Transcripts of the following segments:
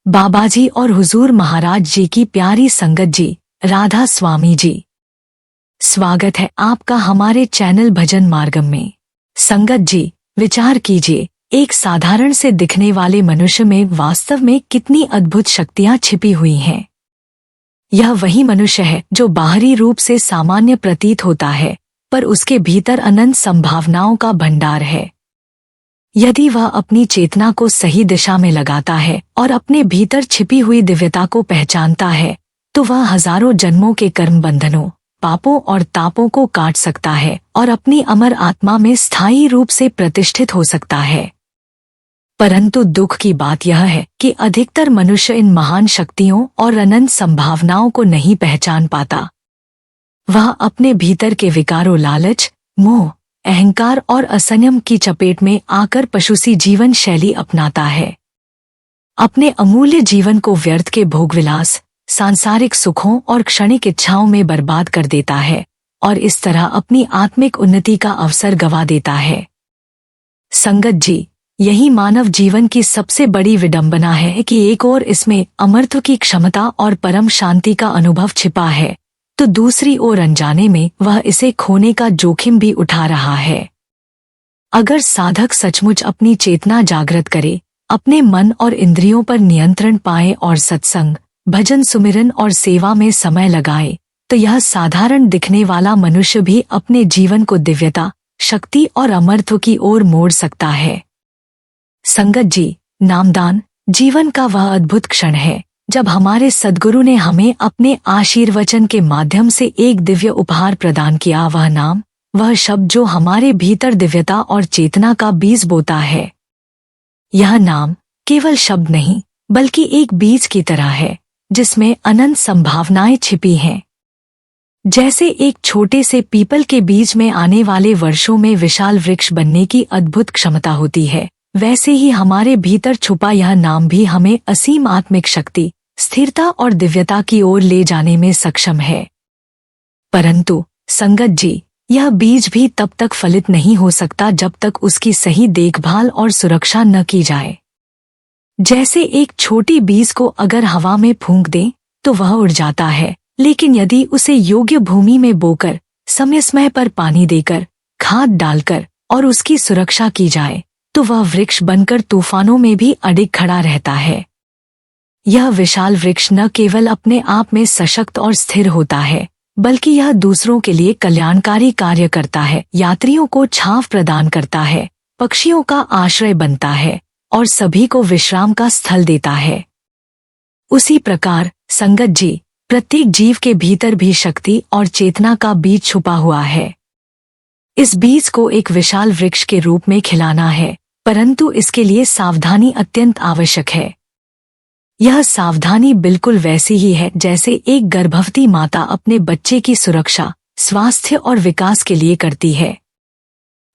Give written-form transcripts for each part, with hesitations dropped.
बाबाजी और हुजूर महाराज जी की प्यारी संगत जी, राधा स्वामी जी, स्वागत है आपका हमारे चैनल भजन मार्गम में। संगत जी, विचार कीजिए, एक साधारण से दिखने वाले मनुष्य में वास्तव में कितनी अद्भुत शक्तियां छिपी हुई हैं। यह वही मनुष्य है जो बाहरी रूप से सामान्य प्रतीत होता है, पर उसके भीतर अनंत संभावनाओं का भंडार है। यदि वह अपनी चेतना को सही दिशा में लगाता है और अपने भीतर छिपी हुई दिव्यता को पहचानता है, तो वह हजारों जन्मों के कर्म बंधनों, पापों और तापों को काट सकता है और अपनी अमर आत्मा में स्थायी रूप से प्रतिष्ठित हो सकता है। परंतु दुख की बात यह है कि अधिकतर मनुष्य इन महान शक्तियों और अनंत संभावनाओं को नहीं पहचान पाता। वह अपने भीतर के विकारों, लालच, मोह, अहंकार और असंयम की चपेट में आकर पशुसी जीवन शैली अपनाता है। अपने अमूल्य जीवन को व्यर्थ के भोगविलास, सांसारिक सुखों और क्षणिक इच्छाओं में बर्बाद कर देता है और इस तरह अपनी आत्मिक उन्नति का अवसर गंवा देता है। संगत जी, यही मानव जीवन की सबसे बड़ी विडंबना है कि एक ओर इसमें अमरत्व की क्षमता और परम शांति का अनुभव छिपा है, तो दूसरी ओर अनजाने में वह इसे खोने का जोखिम भी उठा रहा है। अगर साधक सचमुच अपनी चेतना जागृत करे, अपने मन और इंद्रियों पर नियंत्रण पाए और सत्संग, भजन, सुमिरन और सेवा में समय लगाए, तो यह साधारण दिखने वाला मनुष्य भी अपने जीवन को दिव्यता, शक्ति और अमरत्व की ओर मोड़ सकता है। संगत जी, नामदान जीवन का वह अद्भुत क्षण है जब हमारे सद्गुरु ने हमें अपने आशीर्वचन के माध्यम से एक दिव्य उपहार प्रदान किया। वह नाम, वह शब्द जो हमारे भीतर दिव्यता और चेतना का बीज बोता है। यह नाम केवल शब्द नहीं, बल्कि एक बीज की तरह है जिसमें अनंत संभावनाएं छिपी हैं। जैसे एक छोटे से पीपल के बीज में आने वाले वर्षों में विशाल वृक्ष बनने की अद्भुत क्षमता होती है, वैसे ही हमारे भीतर छुपा यह नाम भी हमें असीम आत्मिक शक्ति, स्थिरता और दिव्यता की ओर ले जाने में सक्षम है। परंतु संगत जी, यह बीज भी तब तक फलित नहीं हो सकता जब तक उसकी सही देखभाल और सुरक्षा न की जाए। जैसे एक छोटी बीज को अगर हवा में फूंक दें तो वह उड़ जाता है, लेकिन यदि उसे योग्य भूमि में बोकर, समय समय पर पानी देकर, खाद डालकर और उसकी सुरक्षा की जाए, तो वह वृक्ष बनकर तूफानों में भी अडिग खड़ा रहता है। यह विशाल वृक्ष न केवल अपने आप में सशक्त और स्थिर होता है, बल्कि यह दूसरों के लिए कल्याणकारी कार्य करता है, यात्रियों को छांव प्रदान करता है, पक्षियों का आश्रय बनता है और सभी को विश्राम का स्थल देता है। उसी प्रकार संगत जी, प्रत्येक जीव के भीतर भी शक्ति और चेतना का बीज छुपा हुआ है। इस बीज को एक विशाल वृक्ष के रूप में खिलाना है, परंतु इसके लिए सावधानी अत्यंत आवश्यक है। यह सावधानी बिल्कुल वैसी ही है जैसे एक गर्भवती माता अपने बच्चे की सुरक्षा, स्वास्थ्य और विकास के लिए करती है।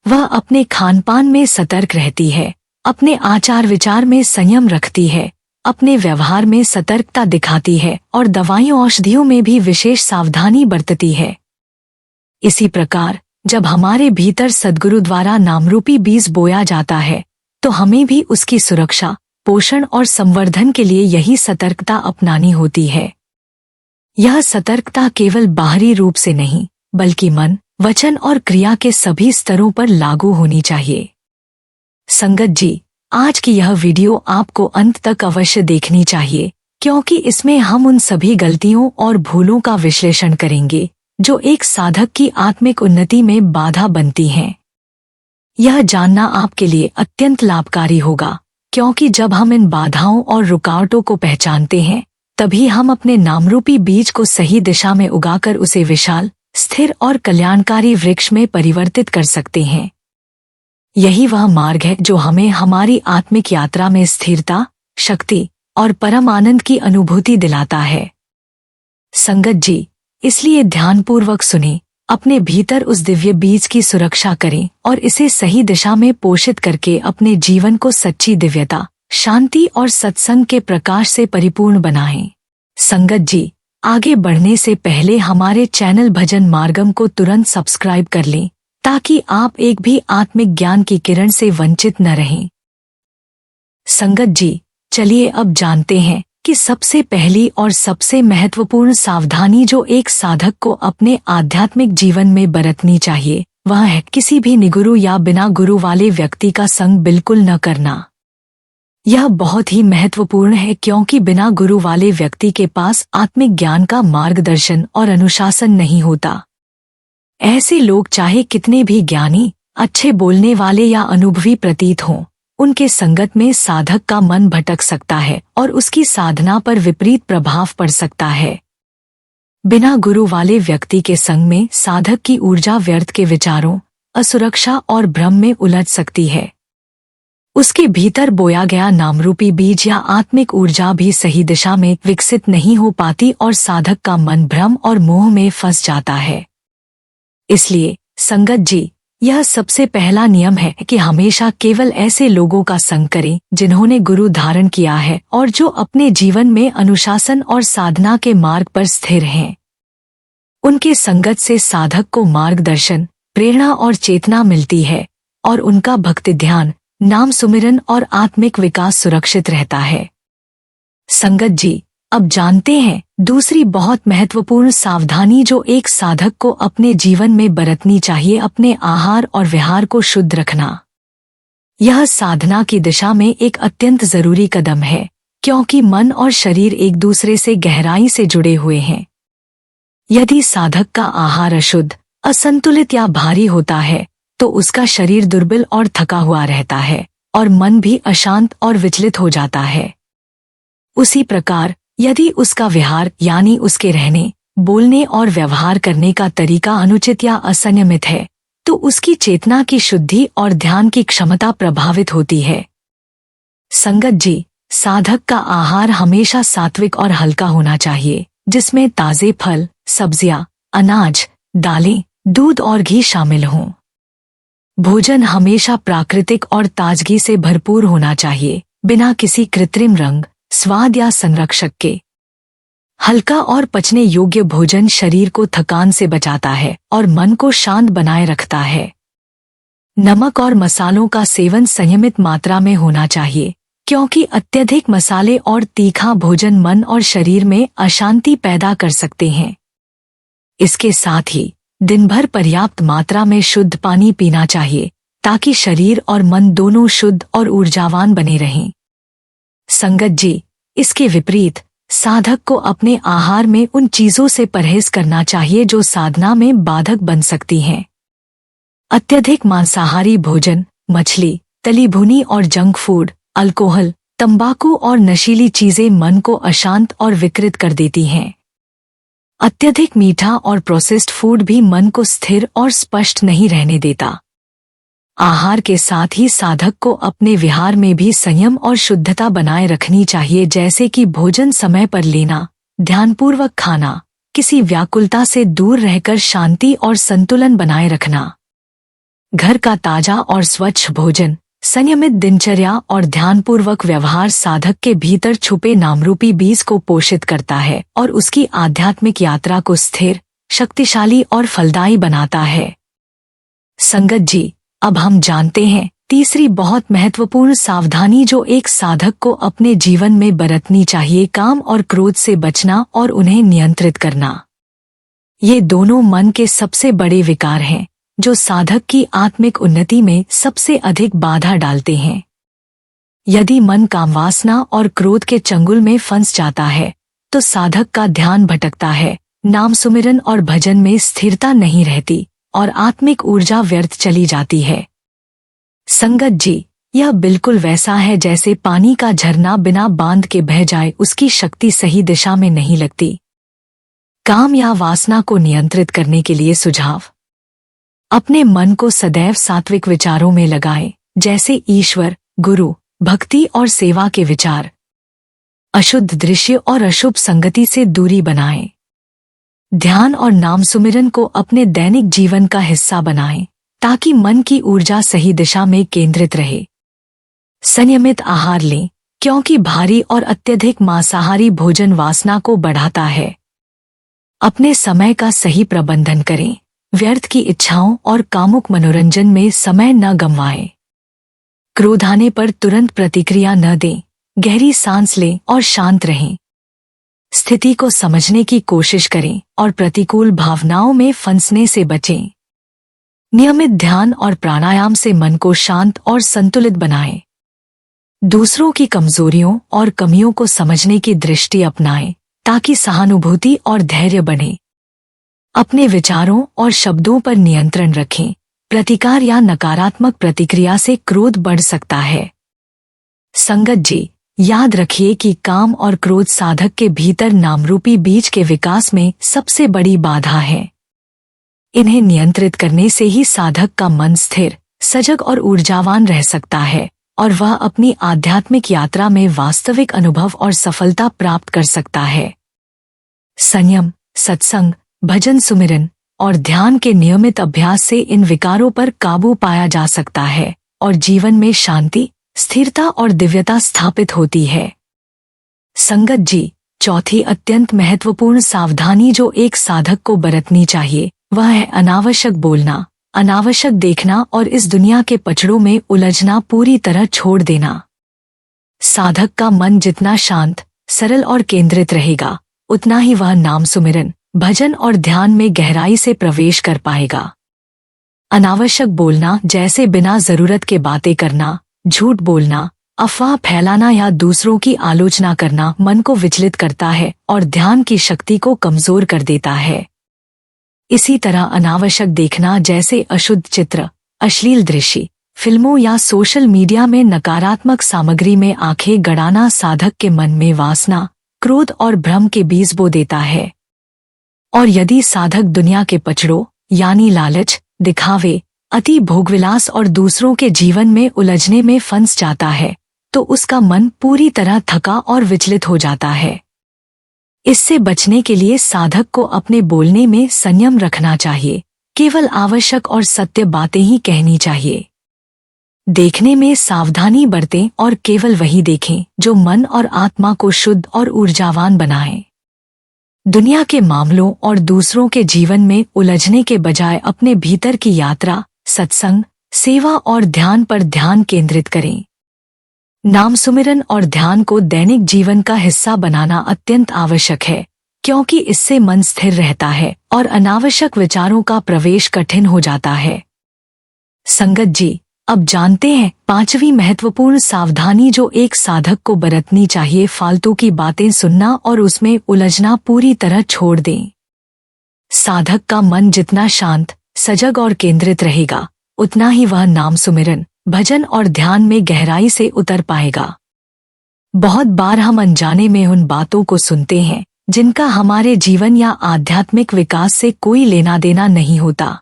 वह अपने खानपान में सतर्क रहती है, अपने आचार विचार में संयम रखती है, अपने व्यवहार में सतर्कता दिखाती है और दवाइयों औषधियों में भी विशेष सावधानी बरतती है। इसी प्रकार जब हमारे भीतर सद्गुरु द्वारा नामरूपी बीज बोया जाता है, तो हमें भी उसकी सुरक्षा, पोषण और संवर्धन के लिए यही सतर्कता अपनानी होती है। यह सतर्कता केवल बाहरी रूप से नहीं, बल्कि मन, वचन और क्रिया के सभी स्तरों पर लागू होनी चाहिए। संगत जी, आज की यह वीडियो आपको अंत तक अवश्य देखनी चाहिए, क्योंकि इसमें हम उन सभी गलतियों और भूलों का विश्लेषण करेंगे जो एक साधक की आत्मिक उन्नति में बाधा बनती हैं। यह जानना आपके लिए अत्यंत लाभकारी होगा, क्योंकि जब हम इन बाधाओं और रुकावटों को पहचानते हैं, तभी हम अपने नामरूपी बीज को सही दिशा में उगाकर उसे विशाल, स्थिर और कल्याणकारी वृक्ष में परिवर्तित कर सकते हैं। यही वह मार्ग है जो हमें हमारी आत्मिक यात्रा में स्थिरता, शक्ति और परम आनंद की अनुभूति दिलाता है। संगत जी, इसलिए ध्यानपूर्वक सुने, अपने भीतर उस दिव्य बीज की सुरक्षा करें और इसे सही दिशा में पोषित करके अपने जीवन को सच्ची दिव्यता, शांति और सत्संग के प्रकाश से परिपूर्ण बनाएं। संगत जी, आगे बढ़ने से पहले हमारे चैनल भजन मार्गम को तुरंत सब्सक्राइब कर लें, ताकि आप एक भी आत्मिक ज्ञान की किरण से वंचित न रहें। संगत जी, चलिए अब जानते हैं कि सबसे पहली और सबसे महत्वपूर्ण सावधानी जो एक साधक को अपने आध्यात्मिक जीवन में बरतनी चाहिए वह है किसी भी निगुरु या बिना गुरु वाले व्यक्ति का संग बिल्कुल न करना। यह बहुत ही महत्वपूर्ण है क्योंकि बिना गुरु वाले व्यक्ति के पास आत्मिक ज्ञान का मार्गदर्शन और अनुशासन नहीं होता। ऐसे लोग चाहे कितने भी ज्ञानी, अच्छे बोलने वाले या अनुभवी प्रतीत हों, उनके संगत में साधक का मन भटक सकता है और उसकी साधना पर विपरीत प्रभाव पड़ सकता है। बिना गुरु वाले व्यक्ति के संग में साधक की ऊर्जा व्यर्थ के विचारों, असुरक्षा और भ्रम में उलझ सकती है। उसके भीतर बोया गया नामरूपी बीज या आत्मिक ऊर्जा भी सही दिशा में विकसित नहीं हो पाती और साधक का मन भ्रम और मोह में फंस जाता है। इसलिए संगत जी, यह सबसे पहला नियम है कि हमेशा केवल ऐसे लोगों का संग करें जिन्होंने गुरु धारण किया है और जो अपने जीवन में अनुशासन और साधना के मार्ग पर स्थिर हैं। उनके संगत से साधक को मार्गदर्शन, प्रेरणा और चेतना मिलती है और उनका भक्ति ध्यान, नाम सुमिरन और आत्मिक विकास सुरक्षित रहता है। संगत जी, अब जानते हैं दूसरी बहुत महत्वपूर्ण सावधानी जो एक साधक को अपने जीवन में बरतनी चाहिए, अपने आहार और विहार को शुद्ध रखना। यह साधना की दिशा में एक अत्यंत जरूरी कदम है क्योंकि मन और शरीर एक दूसरे से गहराई से जुड़े हुए हैं। यदि साधक का आहार अशुद्ध, असंतुलित या भारी होता है तो उसका शरीर दुर्बल और थका हुआ रहता है और मन भी अशांत और विचलित हो जाता है। उसी प्रकार यदि उसका विहार यानी उसके रहने, बोलने और व्यवहार करने का तरीका अनुचित या असंयमित है तो उसकी चेतना की शुद्धि और ध्यान की क्षमता प्रभावित होती है। संगत जी, साधक का आहार हमेशा सात्विक और हल्का होना चाहिए जिसमें ताजे फल, सब्जियां, अनाज, दालें, दूध और घी शामिल हों। भोजन हमेशा प्राकृतिक और ताजगी से भरपूर होना चाहिए, बिना किसी कृत्रिम रंग, स्वाद या संरक्षक के। हल्का और पचने योग्य भोजन शरीर को थकान से बचाता है और मन को शांत बनाए रखता है। नमक और मसालों का सेवन संयमित मात्रा में होना चाहिए क्योंकि अत्यधिक मसाले और तीखा भोजन मन और शरीर में अशांति पैदा कर सकते हैं। इसके साथ ही दिन भर पर्याप्त मात्रा में शुद्ध पानी पीना चाहिए ताकि शरीर और मन दोनों शुद्ध और ऊर्जावान बने रहें। संगत जी, इसके विपरीत साधक को अपने आहार में उन चीजों से परहेज करना चाहिए जो साधना में बाधक बन सकती हैं। अत्यधिक मांसाहारी भोजन, मछली, तली भुनी और जंक फूड, अल्कोहल, तंबाकू और नशीली चीजें मन को अशांत और विकृत कर देती हैं। अत्यधिक मीठा और प्रोसेस्ड फूड भी मन को स्थिर और स्पष्ट नहीं रहने देता। आहार के साथ ही साधक को अपने विहार में भी संयम और शुद्धता बनाए रखनी चाहिए, जैसे कि भोजन समय पर लेना, ध्यानपूर्वक खाना, किसी व्याकुलता से दूर रहकर शांति और संतुलन बनाए रखना। घर का ताजा और स्वच्छ भोजन, संयमित दिनचर्या और ध्यानपूर्वक व्यवहार साधक के भीतर छुपे नामरूपी बीज को पोषित करता है और उसकी आध्यात्मिक यात्रा को स्थिर, शक्तिशाली और फलदायी बनाता है। संगत जी, अब हम जानते हैं तीसरी बहुत महत्वपूर्ण सावधानी जो एक साधक को अपने जीवन में बरतनी चाहिए, काम और क्रोध से बचना और उन्हें नियंत्रित करना। ये दोनों मन के सबसे बड़े विकार हैं जो साधक की आत्मिक उन्नति में सबसे अधिक बाधा डालते हैं। यदि मन कामवासना और क्रोध के चंगुल में फंस जाता है तो साधक का ध्यान भटकता है, नाम सुमिरन और भजन में स्थिरता नहीं रहती और आत्मिक ऊर्जा व्यर्थ चली जाती है। संगत जी, यह बिल्कुल वैसा है जैसे पानी का झरना बिना बांध के बह जाए, उसकी शक्ति सही दिशा में नहीं लगती। काम या वासना को नियंत्रित करने के लिए सुझाव: अपने मन को सदैव सात्विक विचारों में लगाएं, जैसे ईश्वर, गुरु, भक्ति और सेवा के विचार। अशुद्ध दृश्य और अशुभ संगति से दूरी बनाएं। ध्यान और नाम सुमिरन को अपने दैनिक जीवन का हिस्सा बनाएं ताकि मन की ऊर्जा सही दिशा में केंद्रित रहे। संयमित आहार लें क्योंकि भारी और अत्यधिक मांसाहारी भोजन वासना को बढ़ाता है। अपने समय का सही प्रबंधन करें, व्यर्थ की इच्छाओं और कामुक मनोरंजन में समय न गंवाएं। क्रोध आने पर तुरंत प्रतिक्रिया न दें, गहरी सांस लें और शांत रहें। स्थिति को समझने की कोशिश करें और प्रतिकूल भावनाओं में फंसने से बचें। नियमित ध्यान और प्राणायाम से मन को शांत और संतुलित बनाएं। दूसरों की कमजोरियों और कमियों को समझने की दृष्टि अपनाएं ताकि सहानुभूति और धैर्य बने। अपने विचारों और शब्दों पर नियंत्रण रखें। प्रतिकार या नकारात्मक प्रतिक्रिया से क्रोध बढ़ सकता है। संगत जी, याद रखिए कि काम और क्रोध साधक के भीतर नामरूपी बीज के विकास में सबसे बड़ी बाधा है। इन्हें नियंत्रित करने से ही साधक का मन स्थिर, सजग और ऊर्जावान रह सकता है और वह अपनी आध्यात्मिक यात्रा में वास्तविक अनुभव और सफलता प्राप्त कर सकता है। संयम, सत्संग, भजन सुमिरन और ध्यान के नियमित अभ्यास से इन विकारों पर काबू पाया जा सकता है और जीवन में शांति, स्थिरता और दिव्यता स्थापित होती है। संगत जी, चौथी अत्यंत महत्वपूर्ण सावधानी जो एक साधक को बरतनी चाहिए वह है अनावश्यक बोलना, अनावश्यक देखना और इस दुनिया के पचड़ों में उलझना पूरी तरह छोड़ देना। साधक का मन जितना शांत, सरल और केंद्रित रहेगा, उतना ही वह नाम सुमिरन, भजन और ध्यान में गहराई से प्रवेश कर पाएगा। अनावश्यक बोलना जैसे बिना जरूरत के बातें करना, झूठ बोलना, अफवाह फैलाना या दूसरों की आलोचना करना मन को विचलित करता है और ध्यान की शक्ति को कमजोर कर देता है। इसी तरह अनावश्यक देखना जैसे अशुद्ध चित्र, अश्लील दृश्य, फिल्मों या सोशल मीडिया में नकारात्मक सामग्री में आंखें गड़ाना साधक के मन में वासना, क्रोध और भ्रम के बीज बो देता है। और यदि साधक दुनिया के पचड़ों यानी लालच, दिखावे, अति भोगविलास और दूसरों के जीवन में उलझने में फंस जाता है तो उसका मन पूरी तरह थका और विचलित हो जाता है। इससे बचने के लिए साधक को अपने बोलने में संयम रखना चाहिए। केवल आवश्यक और सत्य बातें ही कहनी चाहिए। देखने में सावधानी बरतें और केवल वही देखें जो मन और आत्मा को शुद्ध और ऊर्जावान बनाए। दुनिया के मामलों और दूसरों के जीवन में उलझने के बजाय अपने भीतर की यात्रा, सत्संग, सेवा और ध्यान पर ध्यान केंद्रित करें। नाम सुमिरन और ध्यान को दैनिक जीवन का हिस्सा बनाना अत्यंत आवश्यक है, क्योंकि इससे मन स्थिर रहता है और अनावश्यक विचारों का प्रवेश कठिन हो जाता है। संगत जी, अब जानते हैं पांचवी महत्वपूर्ण सावधानी जो एक साधक को बरतनी चाहिए। फालतू की बातें सुनना और उसमें उलझना पूरी तरह छोड़ दें। साधक का मन जितना शांत, सजग और केंद्रित रहेगा, उतना ही वह नाम सुमिरन, भजन और ध्यान में गहराई से उतर पाएगा। बहुत बार हम अनजाने में उन बातों को सुनते हैं जिनका हमारे जीवन या आध्यात्मिक विकास से कोई लेना देना नहीं होता।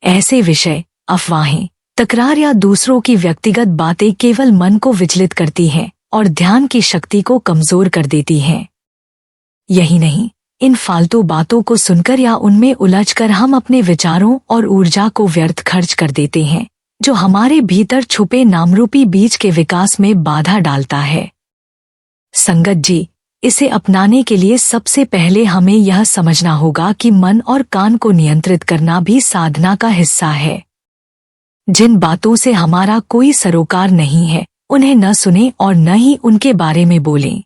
ऐसे विषय, अफवाहें, तकरार या दूसरों की व्यक्तिगत बातें केवल मन को विचलित करती हैं और ध्यान की शक्ति को कमजोर कर देती हैं। यही नहीं, इन फालतू बातों को सुनकर या उनमें उलझकर हम अपने विचारों और ऊर्जा को व्यर्थ खर्च कर देते हैं, जो हमारे भीतर छुपे नामरूपी बीज के विकास में बाधा डालता है। संगत जी, इसे अपनाने के लिए सबसे पहले हमें यह समझना होगा कि मन और कान को नियंत्रित करना भी साधना का हिस्सा है। जिन बातों से हमारा कोई सरोकार नहीं है, उन्हें न सुने और न ही उनके बारे में बोलें।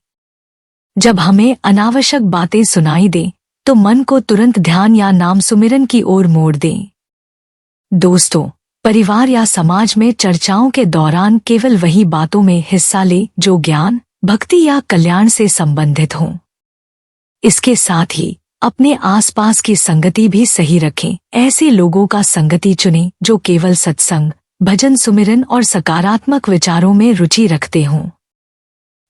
जब हमें अनावश्यक बातें सुनाई दें, तो मन को तुरंत ध्यान या नाम सुमिरन की ओर मोड़ दें। दोस्तों, परिवार या समाज में चर्चाओं के दौरान केवल वही बातों में हिस्सा लें जो ज्ञान, भक्ति या कल्याण से संबंधित हों। इसके साथ ही अपने आसपास की संगति भी सही रखें। ऐसे लोगों का संगति चुनें जो केवल सत्संग, भजन सुमिरन और सकारात्मक विचारों में रुचि रखते हों।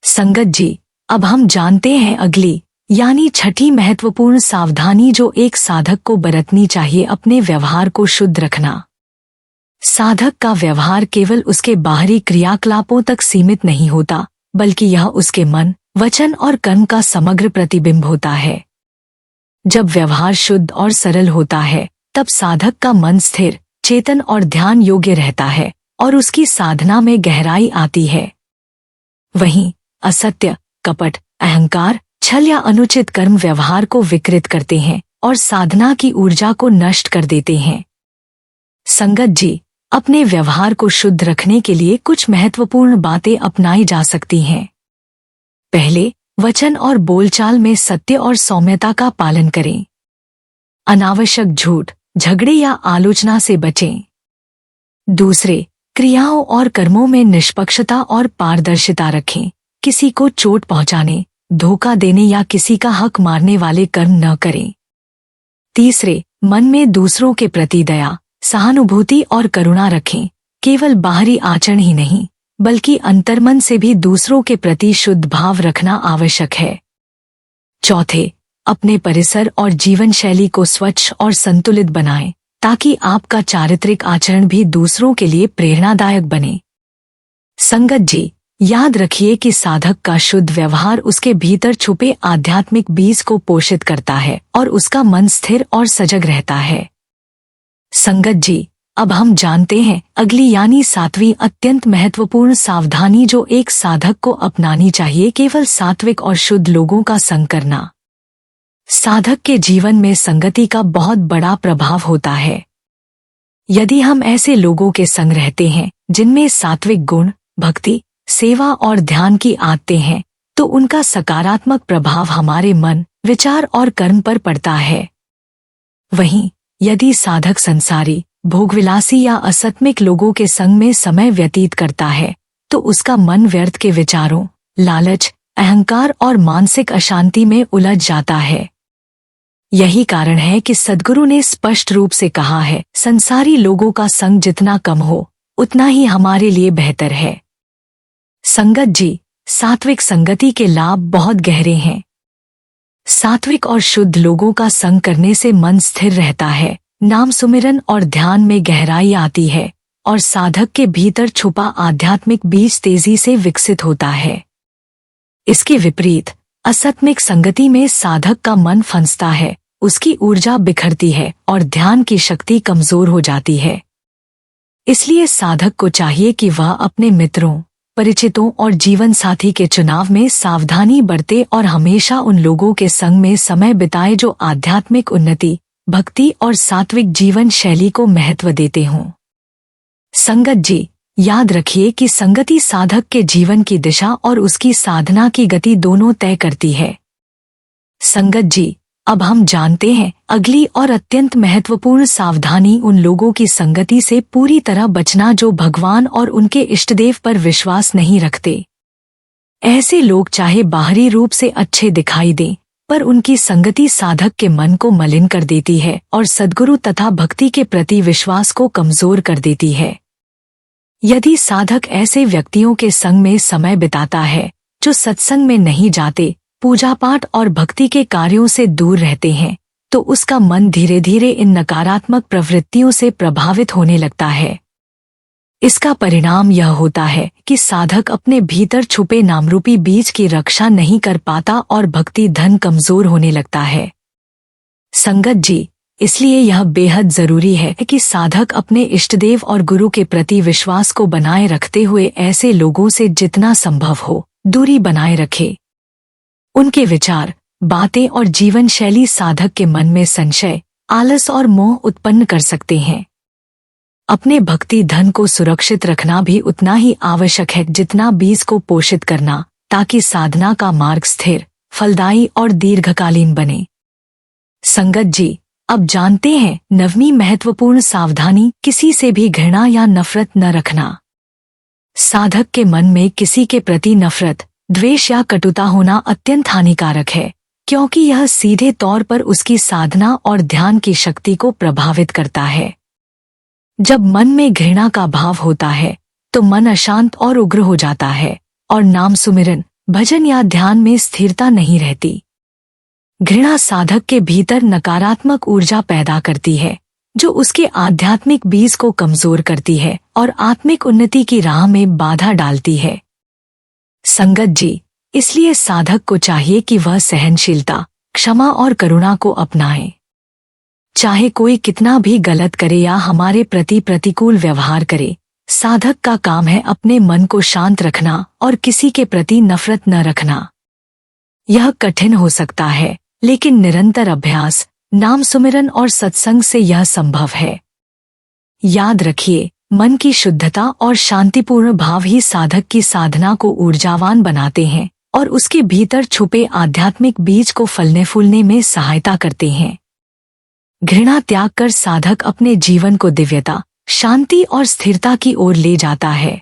संगत जी, अब हम जानते हैं अगली यानी छठी महत्वपूर्ण सावधानी जो एक साधक को बरतनी चाहिए, अपने व्यवहार को शुद्ध रखना। साधक का व्यवहार केवल उसके बाहरी क्रियाकलापों तक सीमित नहीं होता, बल्कि यह उसके मन, वचन और कर्म का समग्र प्रतिबिंब होता है। जब व्यवहार शुद्ध और सरल होता है, तब साधक का मन स्थिर, चेतन और ध्यान योग्य रहता है और उसकी साधना में गहराई आती है। वहीं असत्य, कपट, अहंकार, छल या अनुचित कर्म व्यवहार को विकृत करते हैं और साधना की ऊर्जा को नष्ट कर देते हैं। संगत जी, अपने व्यवहार को शुद्ध रखने के लिए कुछ महत्वपूर्ण बातें अपनाई जा सकती हैं। पहले, वचन और बोलचाल में सत्य और सौम्यता का पालन करें। अनावश्यक झूठ, झगड़े या आलोचना से बचें। दूसरे, क्रियाओं और कर्मों में निष्पक्षता और पारदर्शिता रखें। किसी को चोट पहुंचाने, धोखा देने या किसी का हक मारने वाले कर्म न करें। तीसरे, मन में दूसरों के प्रति दया, सहानुभूति और करुणा रखें। केवल बाहरी आचरण ही नहीं, बल्कि अंतर्मन से भी दूसरों के प्रति शुद्ध भाव रखना आवश्यक है। चौथे, अपने परिसर और जीवन शैली को स्वच्छ और संतुलित बनाएं, ताकि आपका चारित्रिक आचरण भी दूसरों के लिए प्रेरणादायक बने। संगत जी, याद रखिए कि साधक का शुद्ध व्यवहार उसके भीतर छुपे आध्यात्मिक बीज को पोषित करता है और उसका मन स्थिर और सजग रहता है। संगत जी, अब हम जानते हैं अगली यानी सातवीं अत्यंत महत्वपूर्ण सावधानी जो एक साधक को अपनानी चाहिए, केवल सात्विक और शुद्ध लोगों का संग करना। साधक के जीवन में संगति का बहुत बड़ा प्रभाव होता है। यदि हम ऐसे लोगों के संग रहते हैं जिनमें सात्विक गुण, भक्ति, सेवा और ध्यान की आदतें हैं, तो उनका सकारात्मक प्रभाव हमारे मन, विचार और कर्म पर पड़ता है। वहीं यदि साधक संसारी, भोगविलासी या असत्मिक लोगों के संग में समय व्यतीत करता है, तो उसका मन व्यर्थ के विचारों, लालच, अहंकार और मानसिक अशांति में उलझ जाता है। यही कारण है कि सद्गुरु ने स्पष्ट रूप से कहा है, संसारी लोगों का संग जितना कम हो, उतना ही हमारे लिए बेहतर है। संगत जी, सात्विक संगति के लाभ बहुत गहरे हैं। सात्विक और शुद्ध लोगों का संग करने से मन स्थिर रहता है, नाम सुमिरन और ध्यान में गहराई आती है और साधक के भीतर छुपा आध्यात्मिक बीज तेजी से विकसित होता है। इसके विपरीत असत्मिक संगति में साधक का मन फंसता है, उसकी ऊर्जा बिखरती है और ध्यान की शक्ति कमजोर हो जाती है। इसलिए साधक को चाहिए कि वह अपने मित्रों, परिचितों और जीवन साथी के चुनाव में सावधानी बरते और हमेशा उन लोगों के संग में समय बिताए जो आध्यात्मिक उन्नति, भक्ति और सात्विक जीवन शैली को महत्व देते हों। संगत जी, याद रखिए कि संगति साधक के जीवन की दिशा और उसकी साधना की गति दोनों तय करती है। संगत जी, अब हम जानते हैं अगली और अत्यंत महत्वपूर्ण सावधानी उन लोगों की संगति से पूरी तरह बचना जो भगवान और उनके इष्टदेव पर विश्वास नहीं रखते। ऐसे लोग चाहे बाहरी रूप से अच्छे दिखाई दें, पर उनकी संगति साधक के मन को मलिन कर देती है और सद्गुरु तथा भक्ति के प्रति विश्वास को कमजोर कर देती है। यदि साधक ऐसे व्यक्तियों के संग में समय बिताता है जो सत्संग में नहीं जाते, पूजा पाठ और भक्ति के कार्यों से दूर रहते हैं, तो उसका मन धीरे धीरे इन नकारात्मक प्रवृत्तियों से प्रभावित होने लगता है। इसका परिणाम यह होता है कि साधक अपने भीतर छुपे नामरूपी बीज की रक्षा नहीं कर पाता और भक्ति धन कमजोर होने लगता है। संगत जी, इसलिए यह बेहद जरूरी है कि साधक अपने इष्टदेव और गुरु के प्रति विश्वास को बनाए रखते हुए ऐसे लोगों से जितना संभव हो दूरी बनाए रखे। उनके विचार, बातें और जीवन शैली साधक के मन में संशय, आलस और मोह उत्पन्न कर सकते हैं। अपने भक्ति धन को सुरक्षित रखना भी उतना ही आवश्यक है जितना बीज को पोषित करना, ताकि साधना का मार्ग स्थिर, फलदायी और दीर्घकालीन बने। संगत जी, अब जानते हैं नववीं महत्वपूर्ण सावधानी, किसी से भी घृणा या नफरत न रखना। साधक के मन में किसी के प्रति नफरत, द्वेष या कटुता होना अत्यंत हानिकारक है, क्योंकि यह सीधे तौर पर उसकी साधना और ध्यान की शक्ति को प्रभावित करता है। जब मन में घृणा का भाव होता है तो मन अशांत और उग्र हो जाता है और नाम सुमिरन, भजन या ध्यान में स्थिरता नहीं रहती। घृणा साधक के भीतर नकारात्मक ऊर्जा पैदा करती है, जो उसके आध्यात्मिक बीज को कमजोर करती है और आत्मिक उन्नति की राह में बाधा डालती है। संगत जी, इसलिए साधक को चाहिए कि वह सहनशीलता, क्षमा और करुणा को अपनाए। चाहे कोई कितना भी गलत करे या हमारे प्रति प्रतिकूल व्यवहार करे, साधक का काम है अपने मन को शांत रखना और किसी के प्रति नफरत न रखना। यह कठिन हो सकता है, लेकिन निरंतर अभ्यास, नाम सुमिरन और सत्संग से यह संभव है। याद रखिए, मन की शुद्धता और शांतिपूर्ण भाव ही साधक की साधना को ऊर्जावान बनाते हैं और उसके भीतर छुपे आध्यात्मिक बीज को फलने फूलने में सहायता करते हैं। घृणा त्याग कर साधक अपने जीवन को दिव्यता, शांति और स्थिरता की ओर ले जाता है।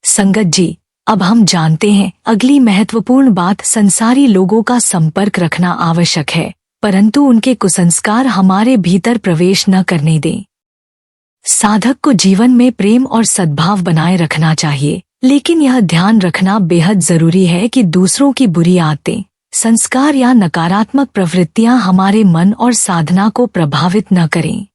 संगत जी, अब हम जानते हैं अगली महत्वपूर्ण बात, संसारी लोगों का संपर्क रखना आवश्यक है, परंतु उनके कुसंस्कार हमारे भीतर प्रवेश न करने दें। साधक को जीवन में प्रेम और सद्भाव बनाए रखना चाहिए, लेकिन यह ध्यान रखना बेहद जरूरी है कि दूसरों की बुरी आदतें, संस्कार या नकारात्मक प्रवृत्तियां हमारे मन और साधना को प्रभावित न करें।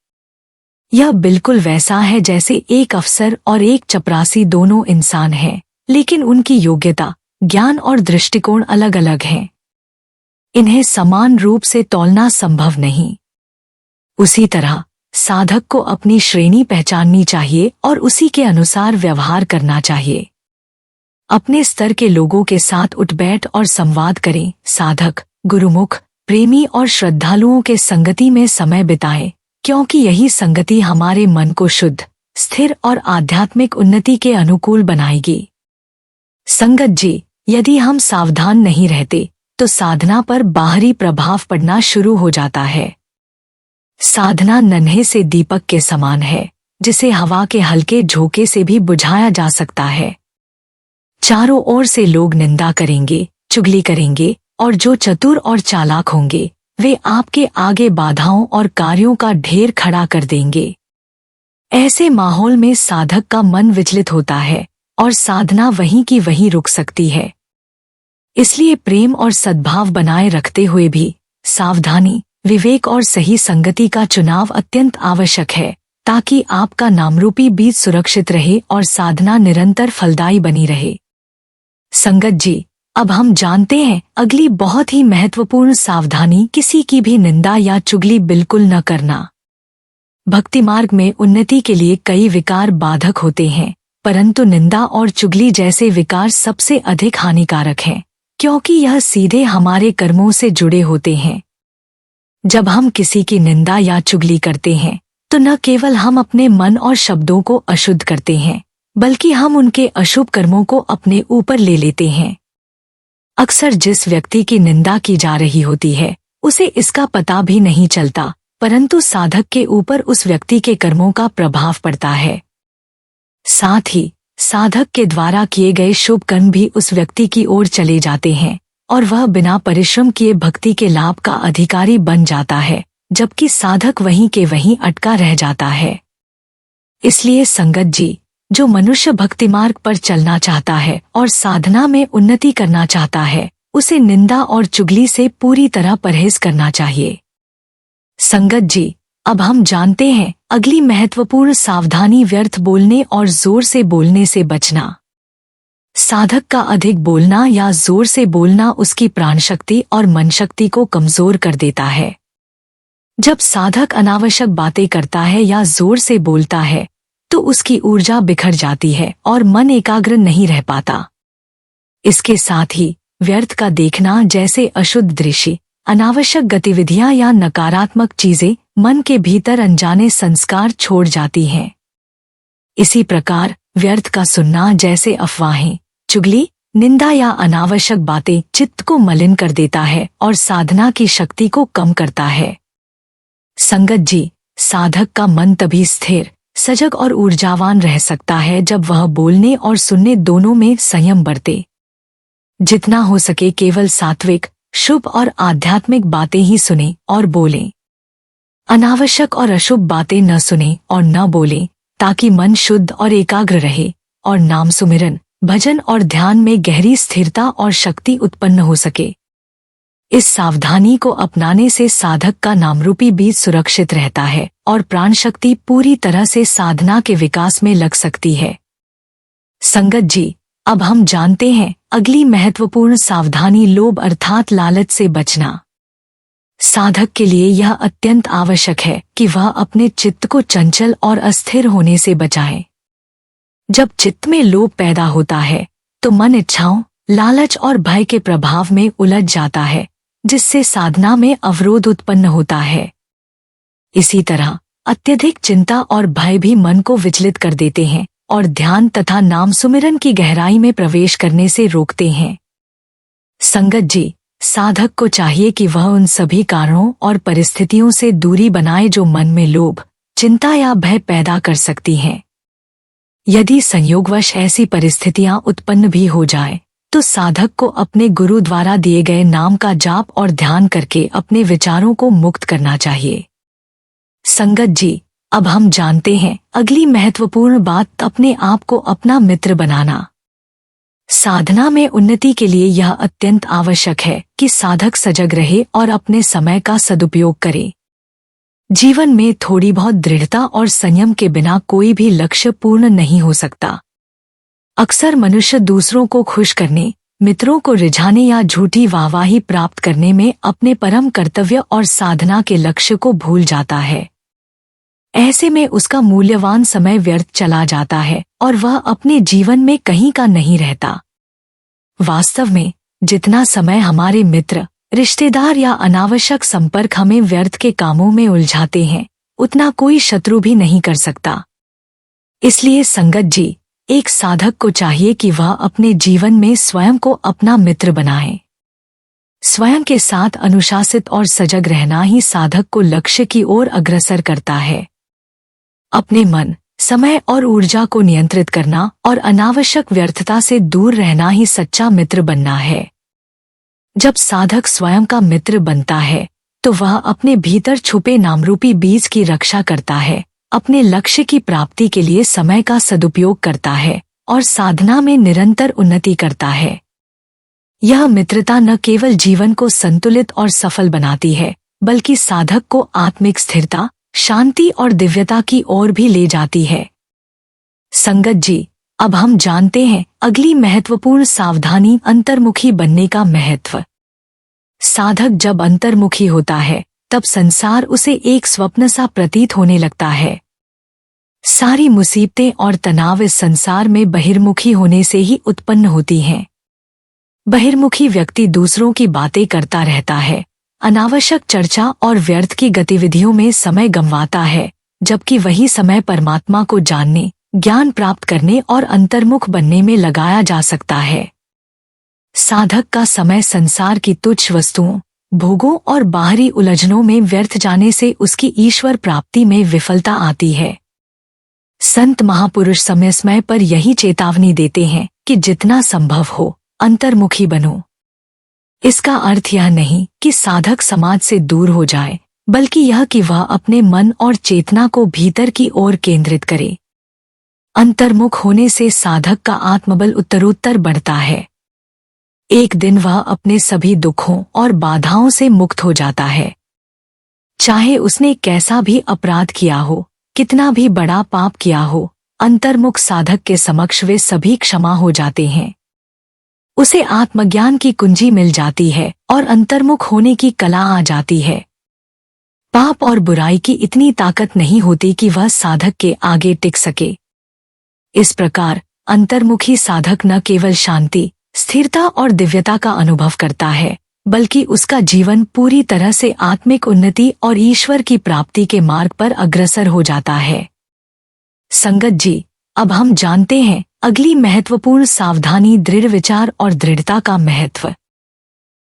यह बिल्कुल वैसा है जैसे एक अफसर और एक चपरासी दोनों इंसान हैं, लेकिन उनकी योग्यता, ज्ञान और दृष्टिकोण अलग अलग हैं। इन्हें समान रूप से तौलना संभव नहीं। उसी तरह साधक को अपनी श्रेणी पहचाननी चाहिए और उसी के अनुसार व्यवहार करना चाहिए। अपने स्तर के लोगों के साथ उठबैठ और संवाद करें। साधक गुरुमुख, प्रेमी और श्रद्धालुओं के संगति में समय बिताएं, क्योंकि यही संगति हमारे मन को शुद्ध, स्थिर और आध्यात्मिक उन्नति के अनुकूल बनाएगी। संगत जी, यदि हम सावधान नहीं रहते तो साधना पर बाहरी प्रभाव पड़ना शुरू हो जाता है। साधना नन्हे से दीपक के समान है, जिसे हवा के हल्के झोंके से भी बुझाया जा सकता है। चारों ओर से लोग निंदा करेंगे, चुगली करेंगे, और जो चतुर और चालाक होंगे वे आपके आगे बाधाओं और कार्यों का ढेर खड़ा कर देंगे। ऐसे माहौल में साधक का मन विचलित होता है और साधना वहीं की वहीं रुक सकती है। इसलिए प्रेम और सद्भाव बनाए रखते हुए भी सावधानी, विवेक और सही संगति का चुनाव अत्यंत आवश्यक है, ताकि आपका नामरूपी बीज सुरक्षित रहे और साधना निरंतर फलदायी बनी रहे। संगत जी, अब हम जानते हैं अगली बहुत ही महत्वपूर्ण सावधानी, किसी की भी निंदा या चुगली बिल्कुल न करना। भक्ति मार्ग में उन्नति के लिए कई विकार बाधक होते हैं, परंतु निंदा और चुगली जैसे विकार सबसे अधिक हानिकारक हैं, क्योंकि यह सीधे हमारे कर्मों से जुड़े होते हैं। जब हम किसी की निंदा या चुगली करते हैं तो न केवल हम अपने मन और शब्दों को अशुद्ध करते हैं, बल्कि हम उनके अशुभ कर्मों को अपने ऊपर ले लेते हैं। अक्सर जिस व्यक्ति की निंदा की जा रही होती है उसे इसका पता भी नहीं चलता, परंतु साधक के ऊपर उस व्यक्ति के कर्मों का प्रभाव पड़ता है। साथ ही साधक के द्वारा किए गए शुभ कर्म भी उस व्यक्ति की ओर चले जाते हैं और वह बिना परिश्रम किए भक्ति के लाभ का अधिकारी बन जाता है, जबकि साधक वहीं के वहीं अटका रह जाता है। इसलिए संगत जी, जो मनुष्य भक्ति मार्ग पर चलना चाहता है और साधना में उन्नति करना चाहता है, उसे निंदा और चुगली से पूरी तरह परहेज करना चाहिए। संगत जी, अब हम जानते हैं अगली महत्वपूर्ण सावधानी, व्यर्थ बोलने और जोर से बोलने से बचना। साधक का अधिक बोलना या जोर से बोलना उसकी प्राण शक्ति और मन शक्ति को कमजोर कर देता है। जब साधक अनावश्यक बातें करता है या जोर से बोलता है तो उसकी ऊर्जा बिखर जाती है और मन एकाग्र नहीं रह पाता। इसके साथ ही व्यर्थ का देखना जैसे अशुद्ध दृश्य, अनावश्यक गतिविधियां या नकारात्मक चीजें मन के भीतर अनजाने संस्कार छोड़ जाती हैं। इसी प्रकार व्यर्थ का सुनना जैसे अफवाहें, चुगली, निंदा या अनावश्यक बातें चित्त को मलिन कर देता है और साधना की शक्ति को कम करता है। संगत जी, साधक का मन तभी स्थिर, सजग और ऊर्जावान रह सकता है जब वह बोलने और सुनने दोनों में संयम बरते। जितना हो सके केवल सात्विक, शुभ और आध्यात्मिक बातें ही सुने और बोलें। अनावश्यक और अशुभ बातें न सुने और न बोलें, ताकि मन शुद्ध और एकाग्र रहे और नाम सुमिरन, भजन और ध्यान में गहरी स्थिरता और शक्ति उत्पन्न हो सके। इस सावधानी को अपनाने से साधक का नामरूपी बीज सुरक्षित रहता है और प्राण शक्ति पूरी तरह से साधना के विकास में लग सकती है। संगत जी, अब हम जानते हैं अगली महत्वपूर्ण सावधानी, लोभ अर्थात लालच से बचना। साधक के लिए यह अत्यंत आवश्यक है कि वह अपने चित्त को चंचल और अस्थिर होने से बचाए। जब चित्त में लोभ पैदा होता है तो मन इच्छाओं, लालच और भय के प्रभाव में उलझ जाता है, जिससे साधना में अवरोध उत्पन्न होता है। इसी तरह अत्यधिक चिंता और भय भी मन को विचलित कर देते हैं और ध्यान तथा नाम सुमिरन की गहराई में प्रवेश करने से रोकते हैं। संगत जी, साधक को चाहिए कि वह उन सभी कारणों और परिस्थितियों से दूरी बनाए जो मन में लोभ, चिंता या भय पैदा कर सकती हैं। यदि संयोगवश ऐसी परिस्थितियां उत्पन्न भी हो जाए, तो साधक को अपने गुरु द्वारा दिए गए नाम का जाप और ध्यान करके अपने विचारों को मुक्त करना चाहिए। संगत जी, अब हम जानते हैं अगली महत्वपूर्ण बात, अपने आप को अपना मित्र बनाना। साधना में उन्नति के लिए यह अत्यंत आवश्यक है कि साधक सजग रहे और अपने समय का सदुपयोग करे। जीवन में थोड़ी बहुत दृढ़ता और संयम के बिना कोई भी लक्ष्य पूर्ण नहीं हो सकता। अक्सर मनुष्य दूसरों को खुश करने, मित्रों को रिझाने या झूठी वाहवाही प्राप्त करने में अपने परम कर्तव्य और साधना के लक्ष्य को भूल जाता है। ऐसे में उसका मूल्यवान समय व्यर्थ चला जाता है और वह अपने जीवन में कहीं का नहीं रहता। वास्तव में जितना समय हमारे मित्र, रिश्तेदार या अनावश्यक संपर्क हमें व्यर्थ के कामों में उलझाते हैं, उतना कोई शत्रु भी नहीं कर सकता। इसलिए संगत जी, एक साधक को चाहिए कि वह अपने जीवन में स्वयं को अपना मित्र बनाए। स्वयं के साथ अनुशासित और सजग रहना ही साधक को लक्ष्य की ओर अग्रसर करता है। अपने मन, समय और ऊर्जा को नियंत्रित करना और अनावश्यक व्यर्थता से दूर रहना ही सच्चा मित्र बनना है। जब साधक स्वयं का मित्र बनता है, तो वह अपने भीतर छुपे नामरूपी बीज की रक्षा करता है, अपने लक्ष्य की प्राप्ति के लिए समय का सदुपयोग करता है और साधना में निरंतर उन्नति करता है। यह मित्रता न केवल जीवन को संतुलित और सफल बनाती है, बल्कि साधक को आत्मिक स्थिरता, शांति और दिव्यता की ओर भी ले जाती है। संगत जी, अब हम जानते हैं अगली महत्वपूर्ण सावधानी, अंतर्मुखी बनने का महत्व। साधक जब अंतर्मुखी होता है, तब संसार उसे एक स्वप्न सा प्रतीत होने लगता है। सारी मुसीबतें और तनाव इस संसार में बहिर्मुखी होने से ही उत्पन्न होती हैं। बहिर्मुखी व्यक्ति दूसरों की बातें करता रहता है, अनावश्यक चर्चा और व्यर्थ की गतिविधियों में समय गंवाता है, जबकि वही समय परमात्मा को जानने, ज्ञान प्राप्त करने और अंतर्मुख बनने में लगाया जा सकता है। साधक का समय संसार की तुच्छ वस्तुओं, भोगों और बाहरी उलझनों में व्यर्थ जाने से उसकी ईश्वर प्राप्ति में विफलता आती है। संत महापुरुष समय समय पर यही चेतावनी देते हैं कि जितना संभव हो अंतर्मुखी बनो। इसका अर्थ यह नहीं कि साधक समाज से दूर हो जाए, बल्कि यह कि वह अपने मन और चेतना को भीतर की ओर केंद्रित करे। अंतर्मुख होने से साधक का आत्मबल उत्तरोत्तर बढ़ता है। एक दिन वह अपने सभी दुखों और बाधाओं से मुक्त हो जाता है। चाहे उसने कैसा भी अपराध किया हो, कितना भी बड़ा पाप किया हो, अंतर्मुख साधक के समक्ष वे सभी क्षमा हो जाते हैं। उसे आत्मज्ञान की कुंजी मिल जाती है और अंतर्मुख होने की कला आ जाती है। पाप और बुराई की इतनी ताकत नहीं होती कि वह साधक के आगे टिक सके। इस प्रकार अंतर्मुखी साधक न केवल शांति, स्थिरता और दिव्यता का अनुभव करता है, बल्कि उसका जीवन पूरी तरह से आत्मिक उन्नति और ईश्वर की प्राप्ति के मार्ग पर अग्रसर हो जाता है। संगत जी, अब हम जानते हैं अगली महत्वपूर्ण सावधानी, दृढ़ विचार और दृढ़ता का महत्व।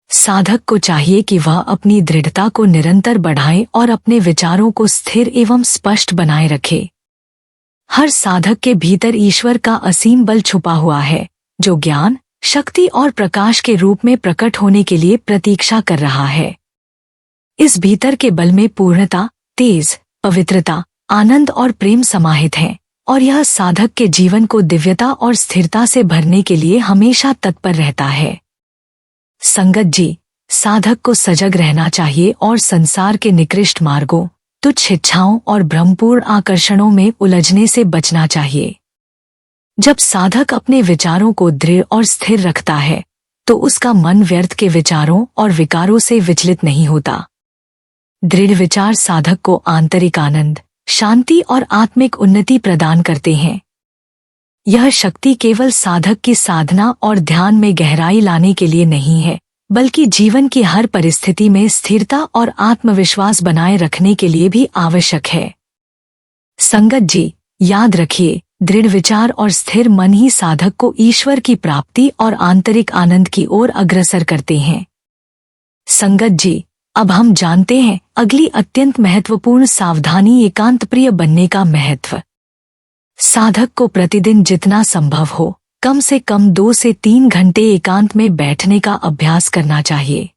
साधक को चाहिए कि वह अपनी दृढ़ता को निरंतर बढ़ाए और अपने विचारों को स्थिर एवं स्पष्ट बनाए रखे। हर साधक के भीतर ईश्वर का असीम बल छुपा हुआ है, जो ज्ञान, शक्ति और प्रकाश के रूप में प्रकट होने के लिए प्रतीक्षा कर रहा है। इस भीतर के बल में पूर्णता, तेज, पवित्रता, आनंद और प्रेम समाहित हैं, और यह साधक के जीवन को दिव्यता और स्थिरता से भरने के लिए हमेशा तत्पर रहता है। संगत जी, साधक को सजग रहना चाहिए और संसार के निकृष्ट मार्गों, तुच्छ इच्छाओं और भ्रमपूर्ण आकर्षणों में उलझने से बचना चाहिए। जब साधक अपने विचारों को दृढ़ और स्थिर रखता है, तो उसका मन व्यर्थ के विचारों और विकारों से विचलित नहीं होता। दृढ़ विचार साधक को आंतरिक आनंद, शांति और आत्मिक उन्नति प्रदान करते हैं। यह शक्ति केवल साधक की साधना और ध्यान में गहराई लाने के लिए नहीं है, बल्कि जीवन की हर परिस्थिति में स्थिरता और आत्मविश्वास बनाए रखने के लिए भी आवश्यक है। संगत जी, याद रखिए, दृढ़ विचार और स्थिर मन ही साधक को ईश्वर की प्राप्ति और आंतरिक आनंद की ओर अग्रसर करते हैं। संगत जी, अब हम जानते हैं अगली अत्यंत महत्वपूर्ण सावधानी एकांत प्रिय बनने का महत्व। साधक को प्रतिदिन जितना संभव हो कम से कम 2 से 3 घंटे एकांत में बैठने का अभ्यास करना चाहिए।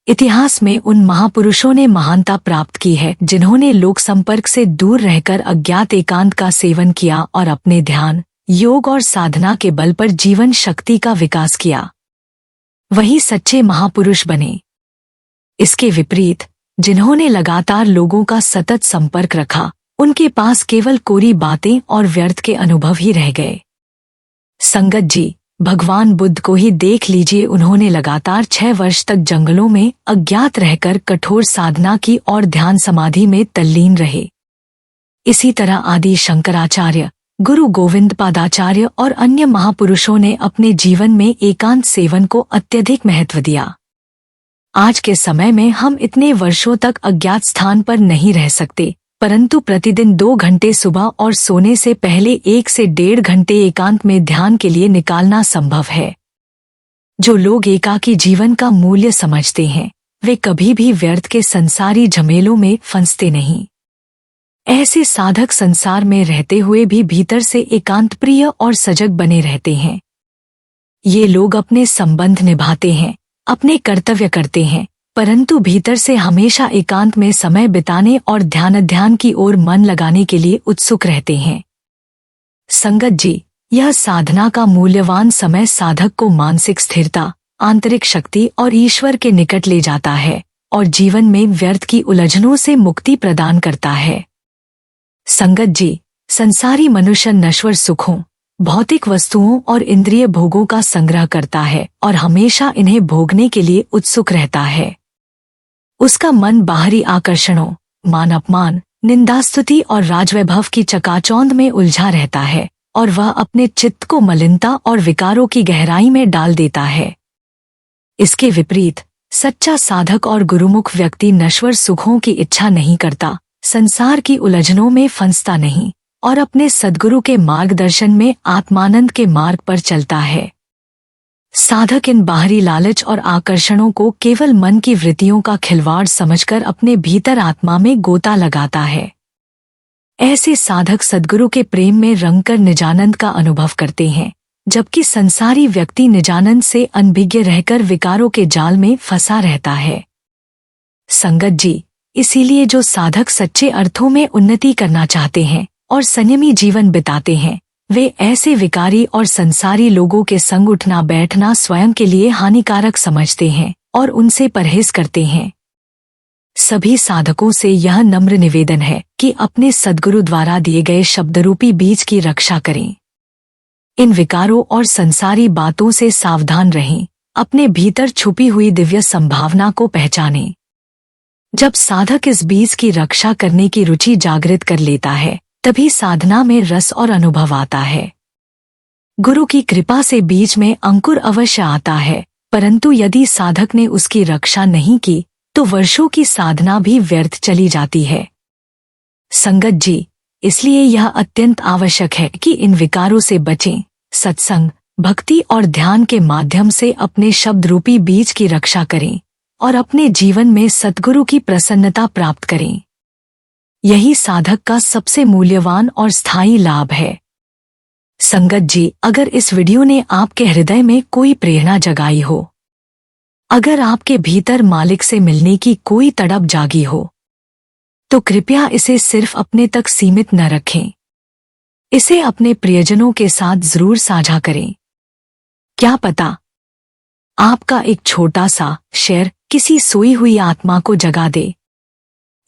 इतिहास में उन महापुरुषों ने महानता प्राप्त की है जिन्होंने लोक संपर्क से दूर रहकर अज्ञात एकांत का सेवन किया और अपने ध्यान, योग और साधना के बल पर जीवन शक्ति का विकास किया। वही सच्चे महापुरुष बने। इसके विपरीत जिन्होंने लगातार लोगों का सतत संपर्क रखा, उनके पास केवल कोरी बातें और व्यर्थ के अनुभव ही रह गए। संगत जी, भगवान बुद्ध को ही देख लीजिए, उन्होंने लगातार 6 वर्ष तक जंगलों में अज्ञात रहकर कठोर साधना की और ध्यान समाधि में तल्लीन रहे। इसी तरह आदि शंकराचार्य, गुरु गोविंद पादाचार्य और अन्य महापुरुषों ने अपने जीवन में एकांत सेवन को अत्यधिक महत्व दिया। आज के समय में हम इतने वर्षों तक अज्ञात स्थान पर नहीं रह सकते, परंतु प्रतिदिन 2 घंटे सुबह और सोने से पहले 1 से 1.5 घंटे एकांत में ध्यान के लिए निकालना संभव है। जो लोग एकाकी जीवन का मूल्य समझते हैं, वे कभी भी व्यर्थ के संसारी झमेलों में फंसते नहीं। ऐसे साधक संसार में रहते हुए भी भीतर से एकांत प्रिय और सजग बने रहते हैं। ये लोग अपने संबंध निभाते हैं, अपने कर्तव्य करते हैं, परंतु भीतर से हमेशा एकांत में समय बिताने और ध्यान की ओर मन लगाने के लिए उत्सुक रहते हैं। संगत जी, यह साधना का मूल्यवान समय साधक को मानसिक स्थिरता, आंतरिक शक्ति और ईश्वर के निकट ले जाता है और जीवन में व्यर्थ की उलझनों से मुक्ति प्रदान करता है। संगत जी, संसारी मनुष्य नश्वर सुखों, भौतिक वस्तुओं और इंद्रिय भोगों का संग्रह करता है और हमेशा इन्हें भोगने के लिए उत्सुक रहता है। उसका मन बाहरी आकर्षणों, मान अपमान, निंदास्तुति और राजवैभव की चकाचौंध में उलझा रहता है और वह अपने चित्त को मलिनता और विकारों की गहराई में डाल देता है। इसके विपरीत सच्चा साधक और गुरुमुख व्यक्ति नश्वर सुखों की इच्छा नहीं करता, संसार की उलझनों में फंसता नहीं और अपने सद्गुरु के मार्गदर्शन में आत्मानंद के मार्ग पर चलता है। साधक इन बाहरी लालच और आकर्षणों को केवल मन की वृत्तियों का खिलवाड़ समझकर अपने भीतर आत्मा में गोता लगाता है। ऐसे साधक सद्गुरु के प्रेम में रंगकर निजानंद का अनुभव करते हैं, जबकि संसारी व्यक्ति निजानंद से अनभिज्ञ रहकर विकारों के जाल में फंसा रहता है। संगत जी, इसीलिए जो साधक सच्चे अर्थों में उन्नति करना चाहते हैं और संयमी जीवन बिताते हैं, वे ऐसे विकारी और संसारी लोगों के संग उठना बैठना स्वयं के लिए हानिकारक समझते हैं और उनसे परहेज करते हैं। सभी साधकों से यह नम्र निवेदन है कि अपने सद्गुरु द्वारा दिए गए शब्दरूपी बीज की रक्षा करें। इन विकारों और संसारी बातों से सावधान रहें, अपने भीतर छुपी हुई दिव्य संभावना को पहचानें। जब साधक इस बीज की रक्षा करने की रुचि जागृत कर लेता है, तभी साधना में रस और अनुभव आता है। गुरु की कृपा से बीज में अंकुर अवश्य आता है, परंतु यदि साधक ने उसकी रक्षा नहीं की तो वर्षों की साधना भी व्यर्थ चली जाती है। संगत जी, इसलिए यह अत्यंत आवश्यक है कि इन विकारों से बचें, सत्संग, भक्ति और ध्यान के माध्यम से अपने शब्द रूपी बीज की रक्षा करें और अपने जीवन में सद्गुरु की प्रसन्नता प्राप्त करें। यही साधक का सबसे मूल्यवान और स्थायी लाभ है। संगत जी, अगर इस वीडियो ने आपके हृदय में कोई प्रेरणा जगाई हो, अगर आपके भीतर मालिक से मिलने की कोई तड़प जागी हो, तो कृपया इसे सिर्फ अपने तक सीमित न रखें। इसे अपने प्रियजनों के साथ जरूर साझा करें। क्या पता आपका एक छोटा सा शेयर किसी सोई हुई आत्मा को जगा दे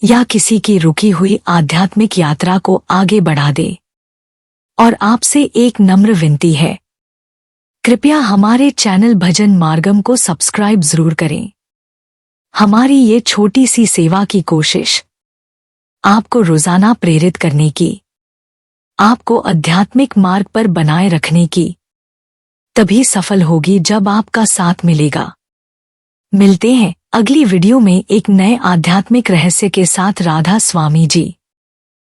या किसी की रुकी हुई आध्यात्मिक यात्रा को आगे बढ़ा दे। और आपसे एक नम्र विनती है, कृपया हमारे चैनल भजन मार्गम को सब्सक्राइब जरूर करें। हमारी ये छोटी सी सेवा की कोशिश आपको रोजाना प्रेरित करने की, आपको आध्यात्मिक मार्ग पर बनाए रखने की तभी सफल होगी जब आपका साथ मिलेगा। मिलते हैं अगली वीडियो में एक नए आध्यात्मिक रहस्य के साथ। राधा स्वामी जी।